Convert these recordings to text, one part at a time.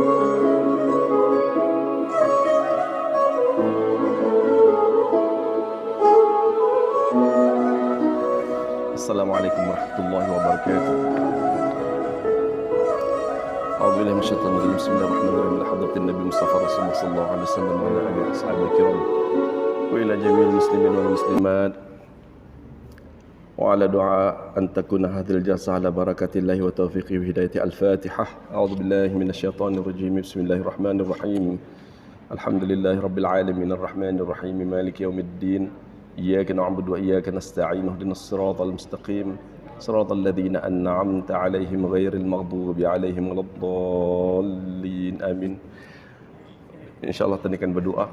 Assalamualaikum warahmatullahi wabarakatuh. A'udzubillahi minasyaitonir rajim. Bismillahirrahmanirrahim. Ila hadratin Nabi Mustafa Rasulullah sallallahu alaihi wasallam wa ala alihi washabihi kiram. Wa ila jami'il muslimin wal muslimat. Wa ala du'a an takuna hadhil jalsah ala barakatillahi wa taufiqihi wa hidayati al-Fatihah. A'udzubillahi minasyaitonir rajim. Bismillahirrahmanirrahim. Alhamdulillahi rabbil alamin arrahmanir rahim maliki yaumiddin. إياك نعبد وإياك نستعين اهدنا الصراط المستقيم صراط الذين أنعمت عليهم غير المغضوب عليهم ولا الضالين آمين. InsyaAllah tadi akan berdoa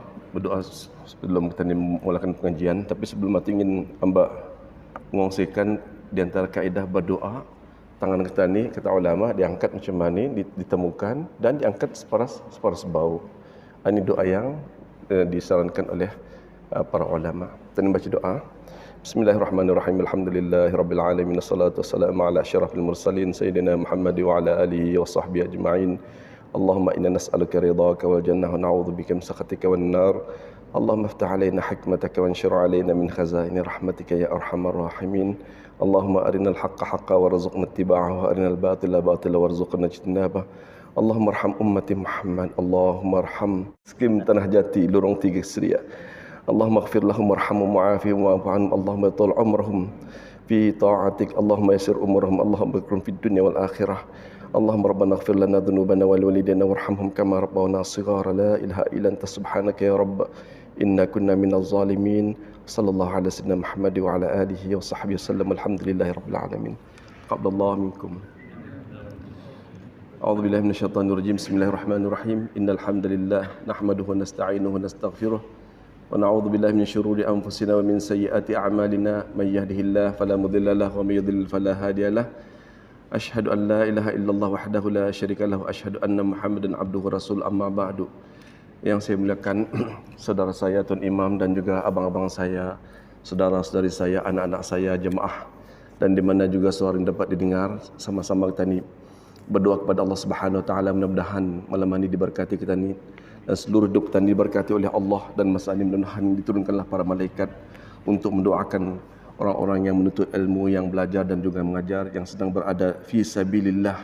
sebelum kita memulakan pengajian. Tapi sebelum itu ingin hamba mengongsikan di antara kaedah berdoa. Tangan kita ni, kata ulama, diangkat macam mana, ditemukan dan diangkat separas bau. Ini doa yang disarankan oleh para ulama. Kita baca doa. Bismillahirrahmanirrahim. Alhamdulillahirabbil alamin. Wassalatu wassalamu ala asyrafil mursalin sayyidina Muhammad wa ala alihi wa sahbihi ajma'in. Allahumma inna nas'aluka ridhaka wal jannah wa na'udzubika min sakhatika wan nar. Allahumma iftah alaina hikmataka wa anshur alaina min khazaini rahmatika ya arhamar rahimin. Allahumma arinal haqqa haqqan warzuqna ittiba'ahu wa arinal batila batila warzuqna ijtinabah. Allahumma arham ummati Muhammad. Allahumma arham Skim Tanah Jati Lorong 3 Seria. Allahumma ighfir lahum warhamhum wa'afihim wa'fu anhum. Allahumma tul umrahum fi ta'atik. Allahumma yassir umurahum. Allahumma ikrim fid dunya wal akhirah. Allahumma rabbana ighfir lana dhunubana wal walidayna warhamhum kama rabbawna shighara. La ilaha illa anta subhanaka ya rabb inna kunna minaz zalimin. Sallallahu ala sayyidina Muhammad wa ala alihi wa sahbihi wasallam. Alhamdulillahi rabbil alamin. Qablallahu minkum. A'udzu billahi minasyaitonir rajim. Bismillahirrahmanirrahim. Innal hamdalillah nahmaduhu wa nasta'inuhu wa nastaghfiruh. ونعوذ بالله من شرور أنفسنا ومن سيئات أعمالنا من يهده الله فلا مضل له ومن يضلل فلا هادي له أشهد أن لا إله إلا الله وحده لا شريك له أشهد أن محمدا عبده ورسوله أما بعد. Yang saya muliakan saudara saya Tuan Imam dan juga abang-abang saya, saudara-saudari saya, anak-anak saya, jemaah, dan di mana juga suara yang dapat didengar, sama-sama kita ni berdoa kepada Allah Subhanahu Wa Taala, mudah-mudahan malam ini diberkati kita ni dan seluruh hidup kita diberkati oleh Allah, dan masa ini mudah-mudahan diturunkanlah para malaikat untuk mendoakan orang-orang yang menuntut ilmu, yang belajar dan juga mengajar, yang sedang berada fi sabilillah.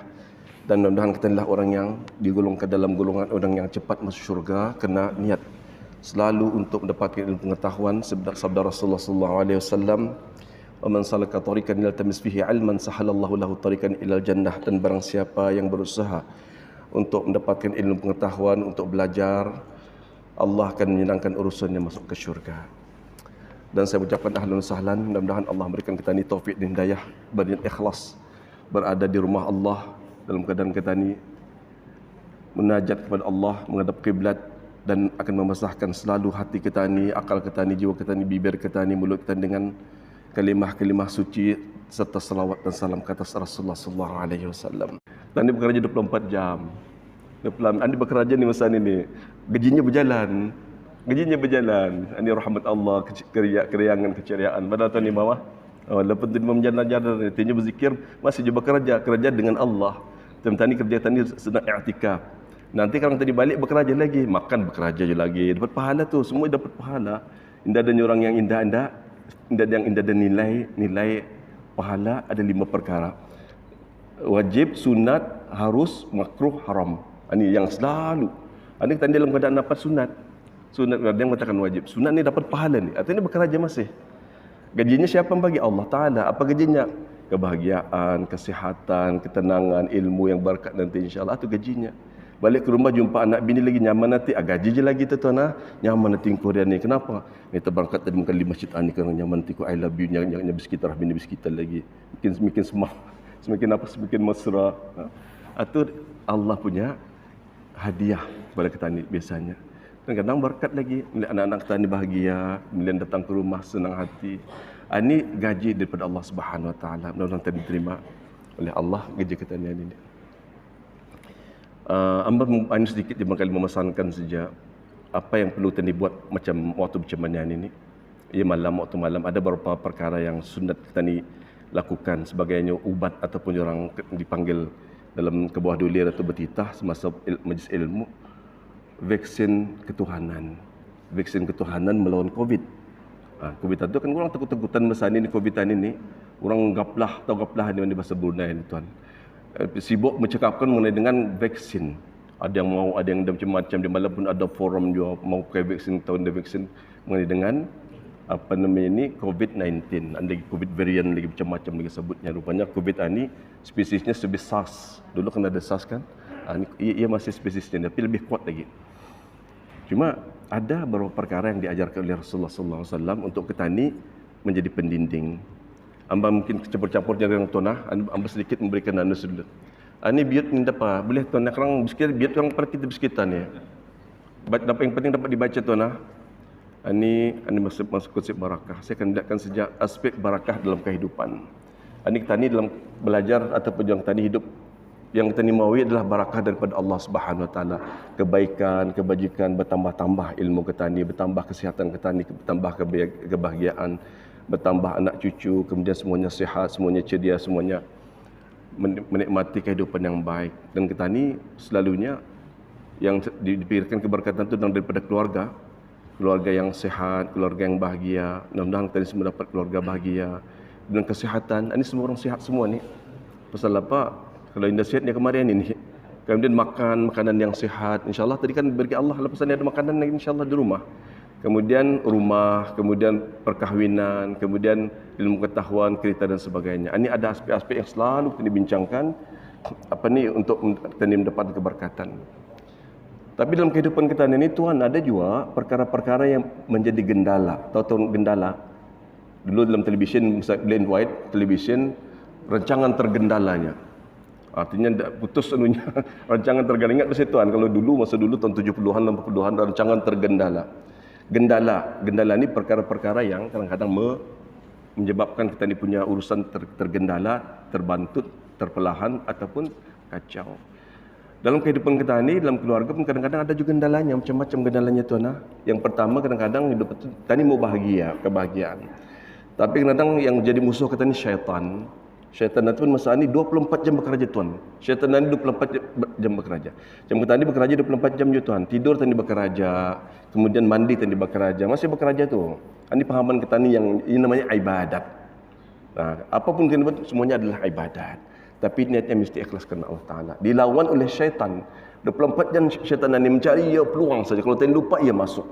Dan mudah-mudahan kita adalah orang yang digolongkan dalam golongan orang yang cepat masuk syurga kerana niat selalu untuk mendapatkan ilmu pengetahuan. Sabda Rasulullah sallallahu alaihi wasallam, "Wa man salaka tariqan yaltamis fihi 'ilman sahalallahu lahu tariqan ilal jannah." Dan barang siapa yang berusaha untuk mendapatkan ilmu pengetahuan, untuk belajar, Allah akan menyenangkan urusannya masuk ke syurga. Dan saya ucapkan ahlan sahlan, mudah-mudahan Allah berikan kita ni taufik dan hidayah, berniat ikhlas berada di rumah Allah dalam keadaan kita ni munajat kepada Allah, menghadap kiblat, dan akan membasahkan selalu hati kita ni, akal kita ni, jiwa kita ni, bibir kita ni, mulut kita dengan kalimah-kalimah suci serta salawat dan salam ke atas Rasulullah sallallahu alaihi wasallam. Dan dia bekerja 24 jam. Dia bekerja ni masa ni gajinya berjalan. Ini rahmat Allah, keriangan, keceriaan. Pada tuan imam lepas tu imam jalan-jalan, tinya berzikir, masih juga kerja dengan Allah. Tadi kerja tadi sedang i'tikaf. Nanti kalau tadi balik bekerja lagi, makan bekerja je lagi. Dapat pahala tu, semua dapat pahala. Indah dan orang yang indah dan nilai pahala ada 5 perkara. Wajib, sunat, harus, makruh, haram. Ini yang selalu. Ini kita dalam keadaan dapat sunat. Sunat dia mengatakan wajib. Sunat ni dapat pahala ni. Artinya bekerja masih. Gajinya siapa yang bagi? Allah Ta'ala. Apa gajinya? Kebahagiaan, kesihatan, ketenangan, ilmu yang berkat nanti insyaAllah. Itu gajinya. Balik ke rumah jumpa anak bini lagi nyaman nanti. Gaji je lagi tuan-tuan. Nyaman nanti Korea ni. Kenapa? Ni terberangkat tadi makan di masjid ni. Kerana nyaman nanti I love you. Yang bersekitar bini bersekitar lagi. Semakin semah. Semakin mesra. Itu Allah punya hadiah kepada kita ni biasanya. Dan kadang berkat lagi. Melihat anak-anak kita ni bahagia. Melihat datang ke rumah senang hati. Ini gaji daripada Allah Subhanahu Wa Taala. Mudah-mudahan kita diterima oleh Allah gaji kita ni. Amba ini sedikit barangkali memesankan saja apa yang perlu kita buat macam waktu bercemanian ini. Ya waktu malam ada beberapa perkara yang sunat kita ni lakukan sebagainya ubat ataupun orang dipanggil dalam kebuah dulir atau bertitah semasa majlis ilmu, vaksin ketuhanan. Vaksin ketuhanan melawan COVID. COVID itu kan orang takut-takutan masa ini COVID ini. Orang gaplah di bahasa Brunei ni tuan. Sibuk mencakapkan mengenai dengan vaksin. Ada yang mau, ada yang macam-macam. Di malam pun ada forum juga mau pakai vaksin, tahun ada vaksin mengenai dengan apa namanya ini COVID-19. Ada COVID varian lagi macam-macam lagi sebutnya. Rupanya COVID ini spesiesnya sebesar SARS. Dulu kan ada SARS kan. Ia masih spesiesnya tapi lebih kuat lagi. Cuma ada beberapa perkara yang diajarkan oleh Rasulullah SAW untuk kita ni menjadi pendinding. Amba mungkin campur-campur dengan tonah, amba sedikit memberikan anu sedikit. Ini biut ni dapat, boleh tonah kerang biskit biut yang pada kita biskitan ya. Dapat yang penting dapat dibaca tonah. Ini masuk konsep barakah. Saya akan lihatkan sejak aspek barakah dalam kehidupan. Ini kita ni dalam belajar ataupun yang kita ni hidup, yang kita ni mahu adalah barakah daripada Allah Subhanahu Wa Taala. Kebaikan, kebajikan, bertambah-tambah ilmu kita ni, bertambah kesihatan kita ni, bertambah kebahagiaan, bertambah anak cucu, kemudian semuanya sihat, semuanya ceria, semuanya menikmati kehidupan yang baik. Dan kita ni selalunya yang dipikirkan keberkatan itu daripada keluarga. Keluarga yang sehat, keluarga yang bahagia. Mudah-mudahan kita semua dapat keluarga bahagia. Dan kesihatan, ini semua orang sihat semua ni. Pasal apa? Kalau indah sihat dia kemarin ini. Kemudian makan makanan yang sihat. InsyaAllah tadi kan bagi Allah lepas ni ada makanan lagi insyaAllah di rumah. Kemudian rumah, kemudian perkahwinan, kemudian ilmu pengetahuan, kereta dan sebagainya. Ini ada aspek-aspek yang selalu kita bincangkan apa ni untuk kita ni mendapat keberkatan. Tapi dalam kehidupan kita ini Tuhan ada juga perkara-perkara yang menjadi gendala. Tahu gendala? Dulu dalam televisyen, black and white televisyen, rancangan tergendalanya. Artinya putus anunya, rancangan tergendala. Ingat masa Tuhan, kalau dulu, masa dulu tahun 70-an, 80-an, rancangan tergendala. Gendala ni perkara-perkara yang kadang-kadang menyebabkan kita ni punya urusan tergendala, terbantut, terpelahan ataupun kacau. Dalam kehidupan kita ni, dalam keluarga pun kadang-kadang ada juga gendalanya, macam-macam gendalanya tuan. Yang pertama kadang-kadang hidup kita ni mau bahagia, kebahagiaan. Tapi kadang-kadang yang jadi musuh kita ni syaitan. Syaitan itu masa ni 24 jam bekerja tuan. Syaitan ni 24 jam bekerja. Macam kita ni bekerja 24 jam je tuan. Tidur tadi bekerja, kemudian mandi tadi bekerja, masih bekerja tu. Ini pahaman kita ni yang ini namanya ibadat. Nah, apapun kita buat semuanya adalah ibadat. Tapi niatnya mesti ikhlas kerana Allah Ta'ala. Dilawan oleh syaitan. 24 jam syaitan ini mencari ia peluang saja. Kalau tak lupa ia masuk.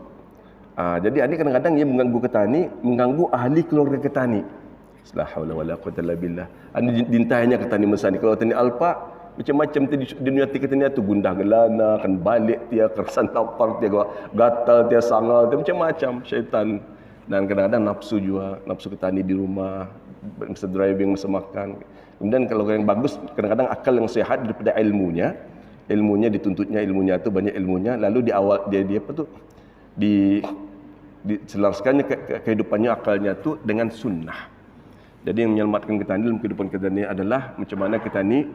Jadi ini kadang-kadang ia mengganggu kita ni, mengganggu ahli keluarga kita ni. La haula wala quwwata illa billah. Ini dintainya kita ni masa ni. Kalau kita ni alpa, macam-macam di dunia kita ni tu gundah gelana, akan balik dia, kerasan lapar dia, gatal dia, sangal dia, macam-macam syaitan. Dan kadang-kadang nafsu juga, nafsu kita ni di rumah, masa driving, masa makan. Kemudian kalau yang bagus, kadang-kadang akal yang sehat daripada ilmunya dituntutnya ilmunya tu banyak ilmunya, lalu di awal dia apa tu diselaraskannya kehidupannya akalnya tu dengan sunnah. Jadi yang menyelamatkan kita ni dalam kehidupan kita ni adalah macam mana kita ni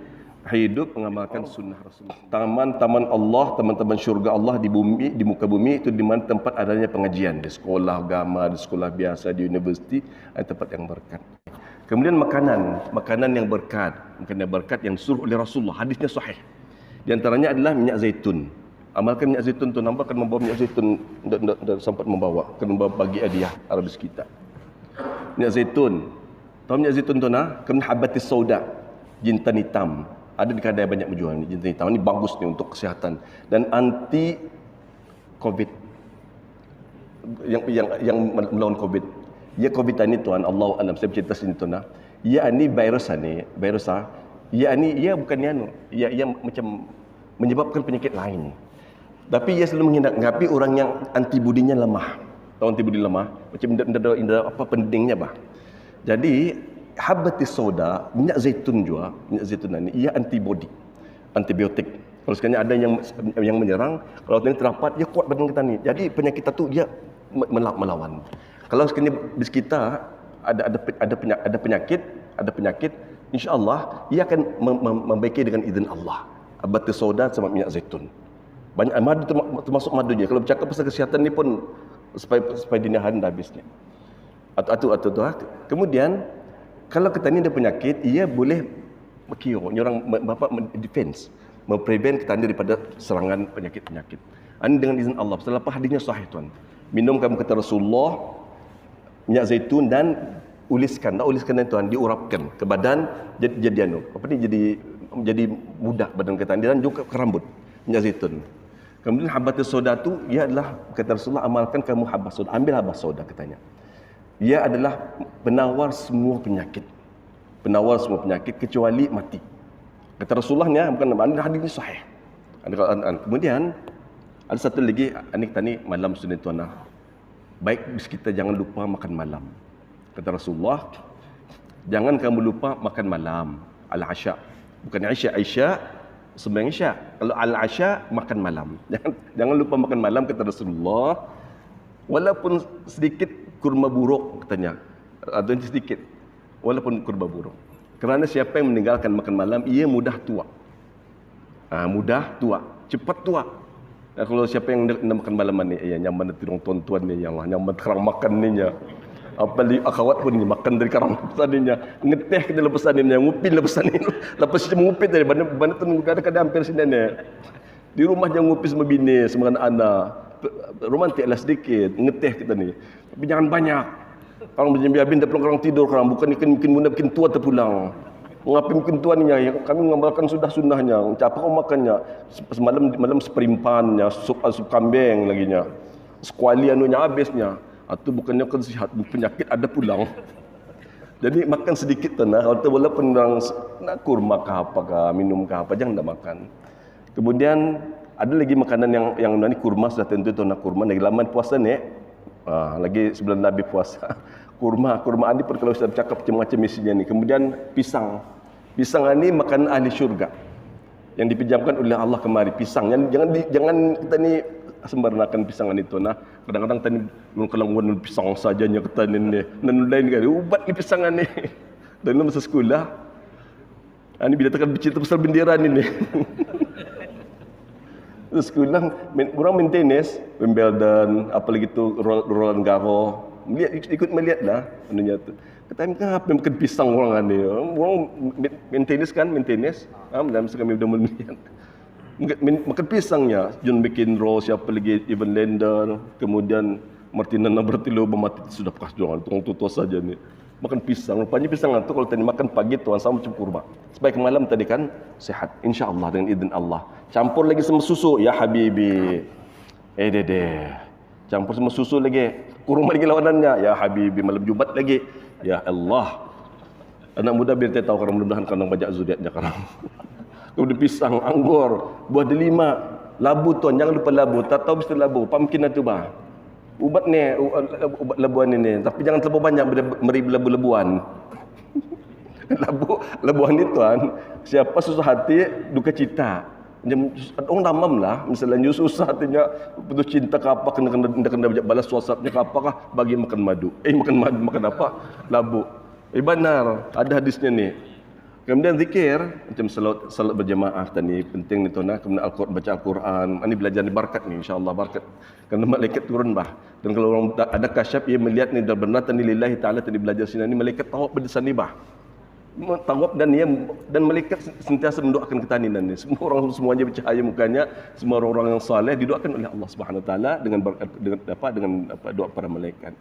hidup mengamalkan sunnah Rasulullah. Taman-taman Allah, teman-teman syurga Allah di bumi, di muka bumi itu di mana tempat adanya pengajian, di sekolah agama, di sekolah biasa, di universiti, ada tempat yang berkat. Kemudian makanan yang berkat yang disuruh oleh Rasulullah, hadisnya sahih. Di antaranya adalah minyak zaitun. Amalkan minyak zaitun tu, nampak akan membawa minyak zaitun, tidak sempat membawa, akan membawa bagi hadiah Arabis kita. Minyak zaitun. Tahu minyak zaitun tu nah? Kemudian habatis sauda, jintan hitam. Ada di kedai banyak menjual ni jintan hitam. Ini bagus ni untuk kesihatan dan anti COVID. Yang melawan COVID. Ya COVID ini tuan, Allah alam saya bercerita sini tuan. Ya ini virus ni, ya ini ia bukan anu, ia macam menyebabkan penyakit lain. Tapi ia selalu menghadapi orang yang antibodinya lemah. Tahu antibodi lemah, macam indah apa pendingnya bah. Jadi habatis soda, minyak zaitun ini ia antibiotik. Kalau sekarang ada yang menyerang, kalau ini terdapat ia kuat badan kita ni. Jadi penyakit itu dia melawan. Kalau sekarang di kita ada penyakit, insya-Allah ia akan membaiki dengan izin Allah. Habatis soda sama minyak zaitun. Banyak madu termasuk madunya. Kalau bercakap pasal kesihatan ni pun supaya dini hari dah habisnya. Kemudian kalau kita ni ada penyakit, ia boleh Cure, ni orang defense, memprevent kita daripada serangan penyakit-penyakit. Ini dengan izin Allah. Setelah apa hadisnya sahih tuan. Minum kamu kata Rasulullah minyak zaitun dan uliskan tuan, diurapkan ke badan jadi jadi mudah badan kita dan juga ke rambut minyak zaitun. Kemudian habatus soda tu ia adalah kata Rasulullah amalkan kamu habas soda, ambil habas soda katanya. Ia adalah penawar semua penyakit. Penawar semua penyakit kecuali mati. Kata Rasulullah ni bukan hadis ini sahih. Kemudian ada satu lagi tani malam sunnah tuan. Baik kita jangan lupa makan malam. Kata Rasulullah, jangan kamu lupa makan malam. Al-asya. Bukan Isya, sembahyang Isya. Kalau al-asya makan malam. Jangan lupa makan malam kata Rasulullah. Walaupun sedikit kurma buruk katanya. Atau sedikit. Walaupun kurma buruk. Kerana siapa yang meninggalkan makan malam, ia mudah tua. Mudah tua, cepat tua. Kalau siapa yang nak makan malam ni, nyaman tirong tuan-tuan ni, ya Allah, nyaman kerang makan ni nya. Apalagi akhwat pun ni makan dari kerang lepasan ni nya. Ngeteh kita lepasan ni nya, ngupin lepasan ni. Lepas kita mengupin tadi, benda tu kadang-kadang hampir sini ni. Di rumah jangan ngupin sama bini, sama anak-anak. Romantiklah sedikit, ngeteh kita ni. Tapi jangan banyak. Orang berjambi-jambi dah pulang orang tidur kerang, bukan mungkin bunda bikin tua terpulang. Mengapi mungkin tuannya, kami mengamalkan sunnahnya. Apa kau makannya? Malam seperimpannya, sup kambing lagi nya. Sekuali anunya habisnya. Atau bukannya kan sihat penyakit ada pulang. Jadi makan sedikit tanah. Kalau walaupun orang nak kurma ke apa ke, minum ke apa, jangan dah makan. Kemudian ada lagi makanan yang ni kurma sudah tentu tu nak kurma lagi lama puasa ni. Lagi sebelum Nabi puasa. Kurma ni kalau saya bercakap macam-macam isinya ni. Kemudian pisang ni makanan ahli syurga yang dipinjamkan oleh Allah kemari. Pisang jangan kita ni sembarnakan pisang itu nah. Kadang-kadang tadi kalau ngomong pisang sajanya kita ni nan lain kali ubat ni pisang ni. Dan masa sekolah ani bila tekan bercerita pasal bendera ni. Sekolah orang maintenance Wimbledon apa lagi tu Roland Garros ikut melihat lah anunya tu. Kata apa makan pisang orang ni. Orang maintenance dalam sekali sudah melihat. Makan pisangnya, John McEnroe, siapa lagi, Evan Lender, kemudian Martina Navratilova mati sudah bekas doang, tukang tua saja ni. Makan pisang, rupanya pisang itu kalau tadi makan pagi tuan sama macam kurma. Sebaik malam tadi kan sehat, insya-Allah dengan izin Allah. Campur lagi sama susu, ya habibi. Dede. Campur sama susu lagi. Kurma lagi lawanannya, ya habibi. Malam Jumat lagi, ya Allah. Anak muda biar dia tahu kalau mudah-mudahan kandang banyak zuriatnya sekarang. Kemudian pisang, anggur, buah delima, labu tuan, jangan lupa labu. Tak tahu mesti labu, pumpkin itu bah. Ubat ni, ubat labuan ini. Tapi jangan terlalu banyak beri labu-labuan. Labuan ni tuan, siapa susah hati, duka cita. Orang damam lah, misalnya susah hatinya, putus cinta ke apa, kena balas WhatsAppnya ke apakah, bagi makan madu. Makan apa? Labu. Benar, ada hadisnya ni. Kemudian zikir, macam salat berjamaah tadi, penting ni tuan. Kemudian baca Al-Quran, ini belajar ni berkat ni, insya-Allah berkat. Kerana malaikat turun bah. Dan kalau orang ada kasyaf, ia melihat ni dah benar tadi lillahi ta'ala tadi belajar sini, ni malaikat tawab pada sana bah. Tawab dan malaikat sentiasa mendoakan ketaninan ni. Semua orang semuanya bercahaya mukanya, semua orang-orang yang saleh didoakan oleh Allah Subhanahu Wa Taala dengan doa para malaikat.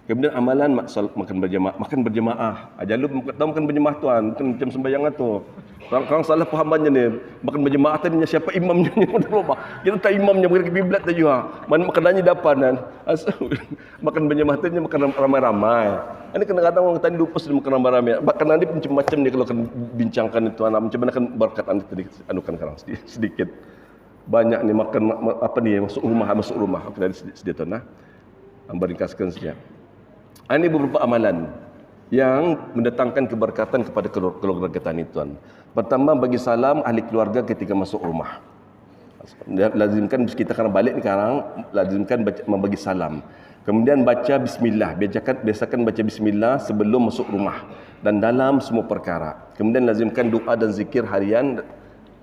Kemudian amalan makan berjemaah. Jangan lupa makan berjemaah tuan, bukan macam sembahyang tu. Orang salah fahamannya ni. Makan berjemaah tadinya siapa imamnya ni? Kita tak imamnya pergi kiblat tadi mana makanannya dapat kan. Makan berjemaah tadinya makan ramai-ramai. Ini kadang-kadang orang tadi lupa sudah makan ramai-ramai. Makanan ni macam-macam ni kalau akan bincangkan itu macam mana kan berkat anda tadi anukan sekarang sedikit. Banyak ni makan apa ni masuk rumah. Aku dari sedikit tuan ringkaskan saja. Ini beberapa amalan yang mendatangkan keberkatan kepada keluarga kita ni tuan. Pertama, bagi salam ahli keluarga ketika masuk rumah. Lazimkan kita kalau balik ni sekarang, lazimkan membagi salam. Kemudian baca bismillah, biasakan baca bismillah sebelum masuk rumah dan dalam semua perkara. Kemudian lazimkan doa dan zikir harian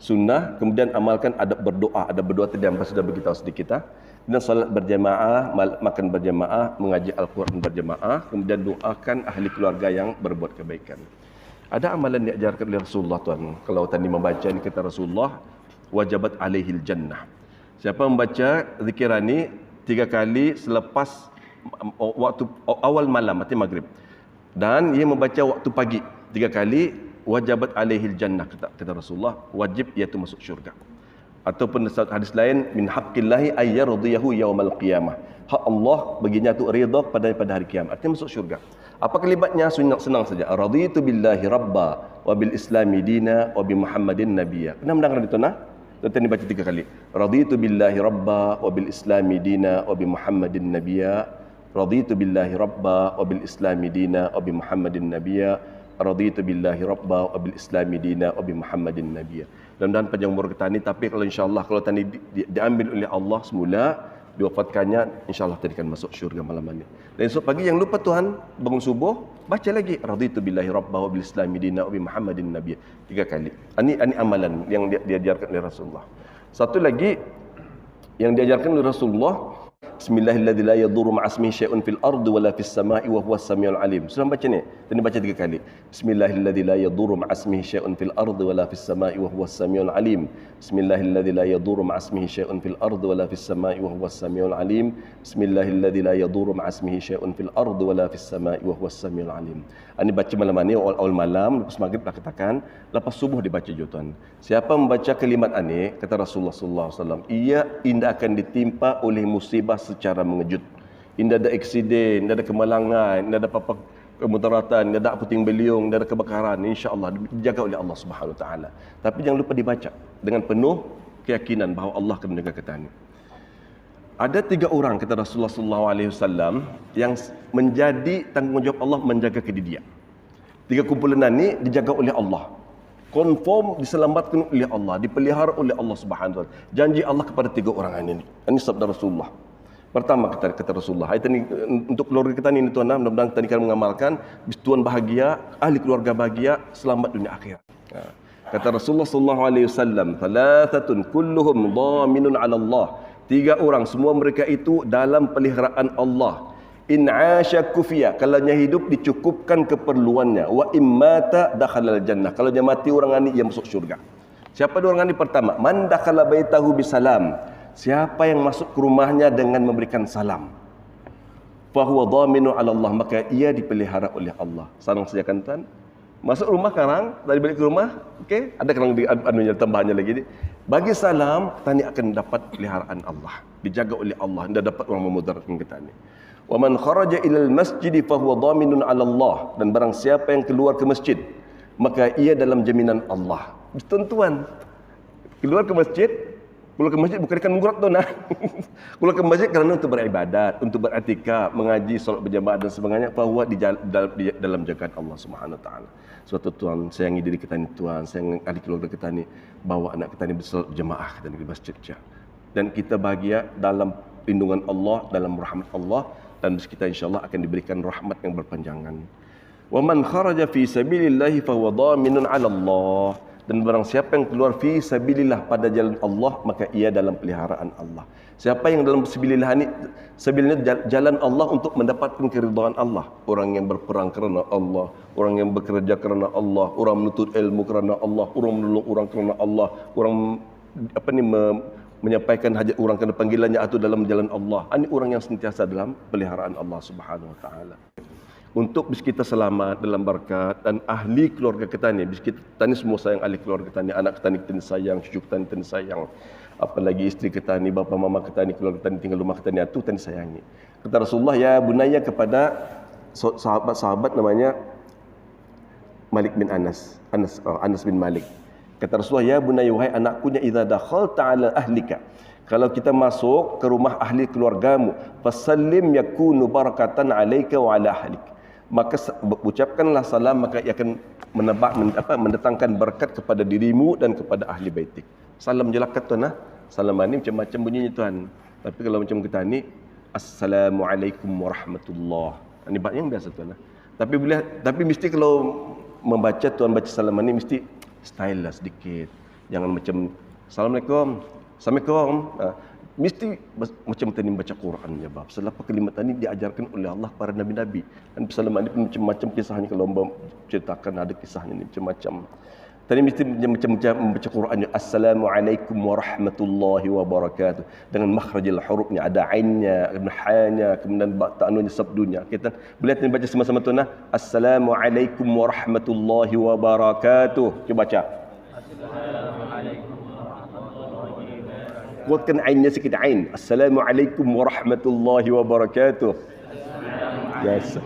sunnah, kemudian amalkan adab berdoa tadi yang sudah beritahu sedikit dan salat berjamaah, makan berjamaah, mengaji Al-Quran berjamaah, kemudian doakan ahli keluarga yang berbuat kebaikan. Ada amalan yang diajarkan oleh Rasulullah tuan. Kalau tadi membaca ni kata Rasulullah, wajabat alaihil jannah. Siapa membaca zikiran ni 3 kali selepas waktu awal malam, arti maghrib. Dan ia membaca waktu pagi 3 kali, wajabat alaihil jannah, kata Rasulullah, wajib iaitu masuk syurga. Ataupun hadis lain, min haqqillahi ayyardiyahu yaumal qiyamah. Hak Allah baginya tu ridha pada hari kiamat. Artinya masuk syurga. Apa kalimatnya? Senang saja. Raditu billahi rabba wa bil islami dina wa bi Muhammadin nabiyya. Pernah mendengar itu nah? Tuan dibaca 3 kali. Raditu billahi rabba wa bil islami dina wa bi Muhammadin nabiyya. Raditu billahi rabba wa bil islami dina wa bi Muhammadin nabiyya. Raditu billahi rabba wa bil islami dina wa bi Muhammadin nabiyya. Dan panjang umur kita ni, tapi kalau insya-Allah kalau tadi diambil oleh Allah semula, diwafatkannya, insya-Allah tadi akan masuk syurga malam ini. Dan esok pagi yang lupa Tuhan, bangun subuh, baca lagi raditu billahi rabba wa bil islami dina wa bi Muhammadin nabiyya 3 kali. Ini amalan yang diajarkan oleh Rasulullah. Satu lagi yang diajarkan oleh Rasulullah, Bismillahilladzi la yadurru ma'asmihi syai'un fil ardi wala fis sama'i wa huwas samiul alim. Sudah baca ni? Tadi baca 3 kali. Bismillahilladzi la yadurru ma'asmihi syai'un fil ardi wala fis sama'i wa huwas samiul alim. Bismillahilladzi la yadurru ma'asmihi syai'un fil ardi wala fis sama'i wa huwas samiul alim. Bismillahilladzi la yadurru ma'asmihi syai'un fil ardi wala fis sama'i wa huwas samiul alim. Ini baca malam ni, awal malam, lepas maghrib dah katakan, lepas subuh dibaca juga tuan. Siapa membaca kalimat ini, kata Rasulullah sallallahu alaihi wasallam, ia indah akan ditimpa oleh musibah secara mengejut. Indah ada aksiden, indah ada kemalangan, indah ada apa-apa kemudaratan, indah ada puting beliung, indah ada kebakaran, insya-Allah dijaga oleh Allah Subhanahu wa taala. Tapi jangan lupa dibaca dengan penuh keyakinan bahawa Allah akan menjaga kita ini. Ada 3 orang kata Rasulullah sallallahu alaihi wasallam yang menjadi tanggungjawab Allah menjaga dia. 3 kumpulan ni dijaga oleh Allah. Confirm diselamatkan oleh Allah, dipelihara oleh Allah Subhanahu wa taala. Janji Allah kepada 3 orang ini. Ini sabda Rasulullah. Pertama kata Rasulullah, ini untuk keluarga kita ni tuan, mudah-mudahan kita akan mengamalkan, tuan bahagia, ahli keluarga bahagia, selamat dunia akhirat. Kata Rasulullah sallallahu alaihi wasallam, "Thalathatun kulluhum dhaminun 'ala Allah." 3 orang, semua mereka itu dalam peliharaan Allah. In 'asha kufiya, kalau dia hidup dicukupkan keperluannya. Wa immata dakhalal jannah, kalau dia mati orang ini ia masuk syurga. Siapa 2 orang ini? Pertama, man dakhala baitahu bisalam, siapa yang masuk ke rumahnya dengan memberikan salam. Fahuwa dhaminu 'ala Allah, maka ia dipelihara oleh Allah. Sarang saja kan tuan. Masuk rumah sekarang, dari balik ke rumah, okey, ada kerang anunya tambahannya lagi ni. Bagi salam, tani akan dapat peliharaan Allah, dijaga oleh Allah, tidak dapat orang memudaratkan kita ni. Wa man kharaja ilal masjid fa huwa dhaminun 'ala Allah, dan barang siapa yang keluar ke masjid, maka ia dalam jaminan Allah. Tuan-tuan, keluar ke masjid bukan ikan menggurat tu nah. Keluar ke masjid kerana untuk beribadat, untuk beriktikaf, mengaji, solat berjamaah dan sebagainya, bahwa di dalam jagaan Allah Subhanahu wa taala. Suatu tuan sayangi diri kita ni tuan, sayangi ahli keluarga kita ni, bawa anak kita ni bersolat berjamaah kita ni di masjid je. Dan kita bahagia dalam lindungan Allah, dalam rahmat Allah, dan kita insya-Allah akan diberikan rahmat yang berpanjangan. Wa man kharaja fi sabilillahi fa huwa dhaminun 'ala Allah. Dan barang siapa yang keluar fi sabilillah, pada jalan Allah, maka ia dalam peliharaan Allah. Siapa yang dalam sabilillah ni, sabilillah jalan Allah untuk mendapatkan keridhaan Allah. Orang yang berperang kerana Allah, orang yang bekerja kerana Allah, orang menuntut ilmu kerana Allah, orang menolong orang kerana Allah, orang menyampaikan hajat orang kerana panggilannya atau dalam jalan Allah. Ini orang yang sentiasa dalam peliharaan Allah Subhanahu wa taala. Untuk bis kita selamat dalam berkat, dan ahli keluarga kita ni, bis kita ni semua sayang ahli keluarga kita ni, anak kita ni kita ni sayang, cucu kita ni kita ni sayang, apalagi isteri kita ni, bapa mama kita ni, keluarga kita ni, tinggal rumah kita ni, itu kita ni sayangi. Kata Rasulullah, ya bunaya, kepada sahabat-sahabat namanya Malik bin Anas bin Malik. Kata Rasulullah, ya bunaya, wahai anakku, idza dakhalta ala ahlika, kalau kita masuk ke rumah ahli keluargamu, fasallim yakunu barakatan alaika wa ala ahlik, maka ucapkanlah salam, maka ia akan mendatangkan berkat kepada dirimu dan kepada ahli baitik. Salam jelakat tuan, salam ni macam-macam bunyinya tuan. Tapi kalau macam kita ni, assalamualaikum warahmatullah, ini yang biasa tuan. Tapi mesti kalau membaca tuan baca salam ni mesti style lah sedikit. Jangan macam assalamualaikum, assalamualaikum. Mesti macam tadi baca Quran ya bab. Selepas kalimat tadi diajarkan oleh Allah para nabi-nabi. Dan psalm ini pun macam-macam kisahnya, kalau ceritakan ada kisahnya ni macam-macam. Tadi mesti macam-macam membaca Quran. Assalamualaikum warahmatullahi wabarakatuh. Dengan makhrajil hurufnya, ada ainnya, ha-nya, kemudian ta'anunya, sabdunya. Kita boleh baca sama-sama tuan. Assalamualaikum warahmatullahi wabarakatuh. Cuba baca. Kuatkan ainnya sikit, ain. Assalamualaikum warahmatullahi wabarakatuh. Yes.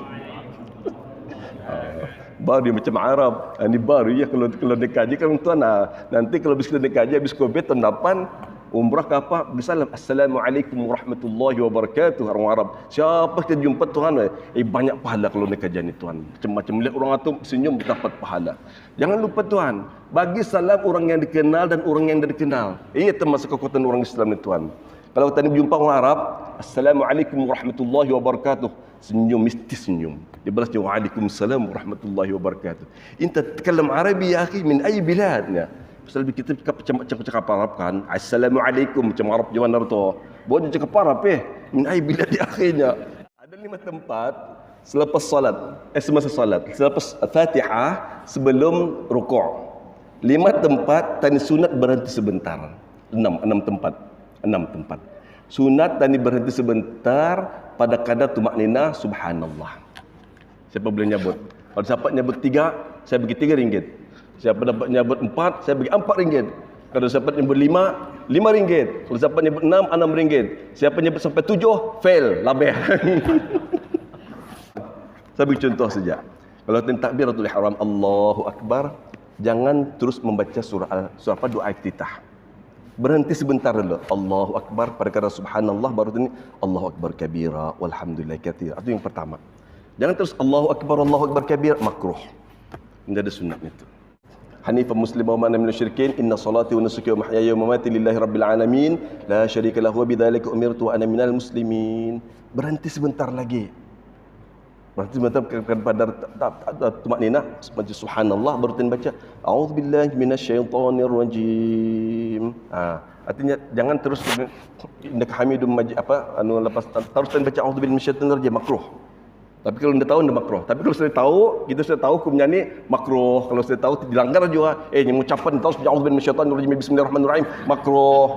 Baru macam Arab. Ini baru ya kalau dekat je kan tuan. Nanti kalau bisa dekat je habis Covid tahun depan umrah ke apa, bersalam Assalamualaikum warahmatullahi wabarakatuh. Orang Arab. Siapa kita jumpa Tuhan banyak pahala kalau dekat je ni tuan. Macam-macam lihat orang tu senyum dapat pahala. Jangan lupa tuan, bagi salam orang yang dikenal dan orang yang tidak dikenal. Ia termasuk kekuatan orang Islam ni tuan. Kalau tadi berjumpa orang Arab, Assalamualaikum warahmatullahi wabarakatuh. Senyum, mesti senyum. Dia balas dia, Waalaikumsalam warahmatullahi wabarakatuh. Inta takalam Arabi ya akhi, min ay biladnya. Pasal kita cakap Arab kan, Assalamualaikum, macam Arab jaman Arab tu. Boleh cakap Arab min ay bilad di akhirnya. Ada 5 tempat selepas salat, semasa salat, selepas Fatihah, sebelum rukuk. 5 tempat tani sunat berhenti sebentar. 6 tempat. 6 tempat. Sunat tani berhenti sebentar pada kadar tumaknina subhanallah. Siapa boleh nyabut? Kalau siapa nyabut 3, saya bagi 3 ringgit. Siapa dapat nyabut 4, saya bagi 4 ringgit. Kalau siapa nyabut 5, 5 ringgit. Kalau siapa nyabut 6, 6 ringgit. Siapa nyabut sampai 7, fail, labeh. Saya bagi contoh saja. Kalau takbiratul ihram Allahu Akbar, jangan terus membaca surah doa iftitah. Berhenti sebentar dulu. Allahu Akbar, pada kata subhanallah, baru ini Allahu Akbar kabira walhamdulillah katsira. Itu yang pertama. Jangan terus Allahu Akbar kabira, makruh. Tidak ada sunatnya itu. Hanifan musliman wa man minasy syirikin, inna salati wa nusuki wa mahyaya wa mamati lillahi rabbil alamin, la syarika lahu wa bidzalika umirtu wa ana minal muslimin. Berhenti sebentar lagi. Berarti sebentar pada tumakninah baca subhanallah, baru baca a'udzubillahi minasyaitonir rajim. Artinya jangan terus innaka hamidum majid lepas terus baca a'udzubillahi minasyaitonir rajim, makruh. Tapi kalau anda tahu anda makruh. Tapi kalau sudah tahu, kita sudah tahu hukumnya ni makruh. Kalau sudah tahu dilanggar juga. Yang ucapan terus a'udzubillahi minasyaitonir rajim bismillahirrahmanirrahim, makruh.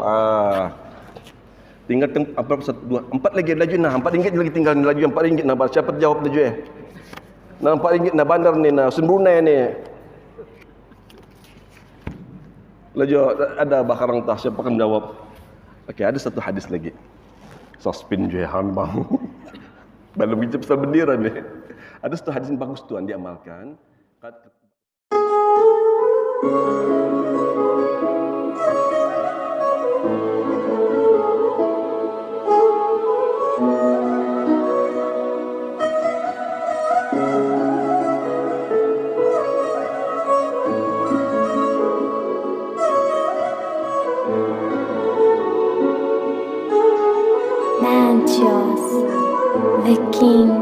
Tinggalkan 1, 2, 4 lagi laju nah. 4 ringgit lagi tinggal laju 4 ringgit nah. Siapa jawab laju Nah 4 ringgit nah bandar ni nah. Sun Brunei ni. Laju ada bakarang tah, siapa akan jawab? Okey, ada satu hadis lagi. Suspin je hambang. Belum bincang pasal bendera ni. Ada satu hadis yang bagus tuan diamalkan. Mantios, the king.